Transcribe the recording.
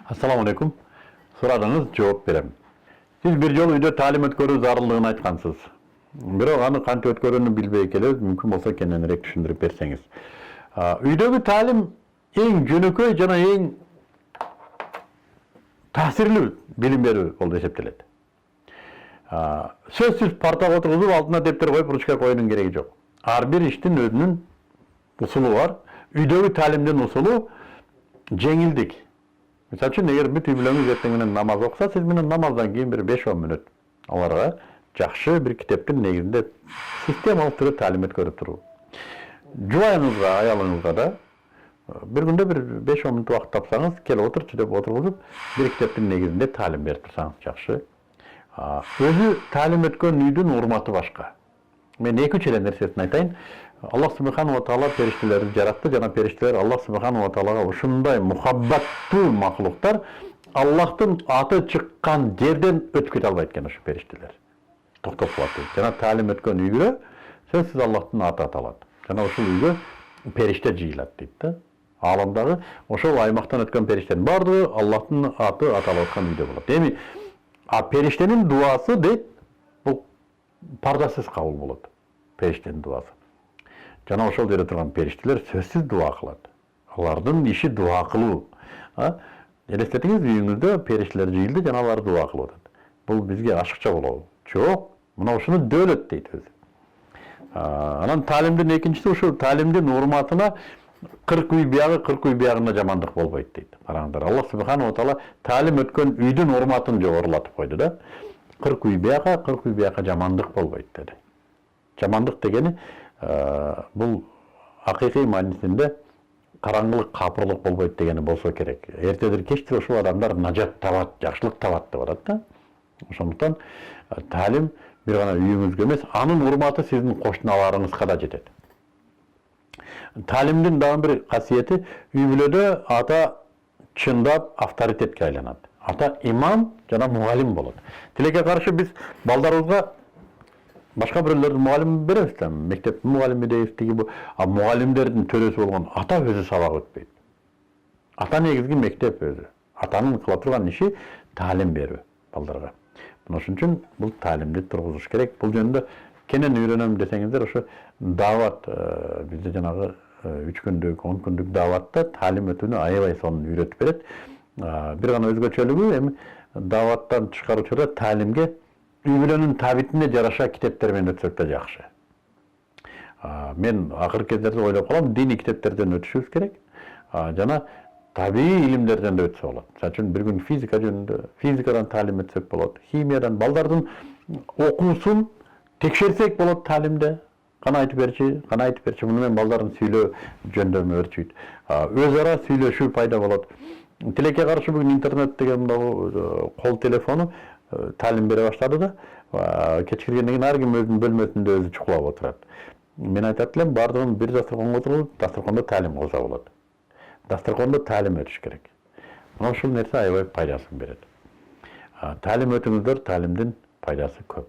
Assalamu alaikum. Soradınız, cevap berem. Siz bir yol uyda talim ötkörүү zarылдыгын aytkansыз. Бирок аны кантип өткөрүүнү билбей келебиз, мүмкүн болсо кененирээк түшүндүрүп берсеңиз. Үйдөгү талим эң жөнөкөй жана эң таасирлүү билим берүү болуп эсептелет. Сөзсүз партага отургузуп алдына дептер коюп ручка коюунун кереги жок. Ар бир иштин өзүнүн усулу бар. Үйдөгү талимдин усулу жеңилдик. Misal için eğer bir tüybilemiz ertengenen namaz oksa, siz менен namazdan keyin bir 5-10 minut alarga жақсы bir kitaptın negizinde sistemalık türü talim etkörüp duruu. Juwayыңызга, ayalыңызга da bir günde bir 5-10 minut vaqt tapsanız, kel oturçu dep oturguzup bir kitaptın negizinde talim berip tursanız жақсы. Özü talim etkön üydün urmatı başka. Men iki çelen nersesini aytayın. Allah subhanahu wa ta'ala perişteleri yarattı. Jana perişteler Allah subhanahu wa ta'alaga uşunday muhabbattуу mahluklar Allah'tın atı çıkkan yerden ötüp kete albayt eken şu perişteler. Toktop kılattı. Jana talim ötkön üygürö sözsüz Allah'tın atı atalat. Jana uşul üygö perişte jıyılat deyip de. Alamdagı oşol aymaktan ötkön periştenin bardığı Allah'tın atı atalatkan üyde bolat. Demi periştenin duası deyip bu pardasız kabul bolat. Periştenin duası. Жана ошол жерде турган периштелер сөзсүз дуа кылат. Алардын иши дуа кылуу. Элестетиңиз, үйүңүздө периштелер жыйылды, жана алар дуа кылып атат. Бул бизге ашыкча болобу? Жок. Мына ушуну дөөлөт дейт өзү. Анан талимдин экинчиси ушул талимдин урматына 40 үй биягы 40 үй биягына жамандык болбойт дейт. Караңдар, Аллах субханаху ва таала талим өткөн үйдүн урматын жогорулатып койду да. 40 үй бияга жамандык болбойт деди. Жамандык дегени бұл акыйкый маанисинде караңгылык, капырлык болбойт дегени болсо керек. Эртедир кечтир ушул адамдар нажат табат, жакшылык табат деп атат да. Ошондуктан талим бир гана үйүңүзгө эмес, анын урматы сиздин кошуналарыңызга да жетет. Талимдин дагы бир касиети үй бүлөдө ата чындап авторитетке айланат. Ата имам жана мугалим болот. Тилекке каршы биз балдарыбызга башка бирлердин мугалим беребиз да, мектептин мугалими дейбиз тиги бу. Мугалимдердин төрөсү болгон ата өзү сабак өтпөйт. Ата негизги мектеп өзү. Атанын кыла турган иши талим берүү балдарга. Мына ошон үчүн бул талимди тургузуш керек. Бул жөнүндө кенен үйрөнөм десеңиздер, ошо дават бизде жанагы 3 күндүк, 10 күндүк даватта талим өтүүнү аябай сонун үйрөтүп берет. Бир гана өзгөчөлүгү эми даваттан чыгаруучуда талимге үй бүлөнүн табитине жараша китептер менен өтсөк да жакшы. Мен акыркы кездерде ойлоп калам, диний китептерден өтүшүбүз керек. Жана табий илимдерден да өтсө болот. Мисалы үчүн бир күн физика жөнүндө, физикадан талим өтсөк болот. Химиядан балдардын окуусун текшерсек болот талимде. Кана айтып берчи, муну менен балдардын сүйлөө жөндөмү өрчүйт. Өз ара сүйлөшүү пайда болот. Тилекке каршы бүгүн интернет деген мына кол телефону талим бере баштады да, кечкиргенден кийин ар ким өзүнүн бөлмөсүндө өзү чукулап отурат. Мен айтат элем, бардыгын бир дасторконго отуруп, дасторкондо талим кылса болот. Дасторкондо талим өтүш керек. Мына ушул нерсе аябай пайдасын берет. Талим өтүңүздөр, талимдин пайдасы көп.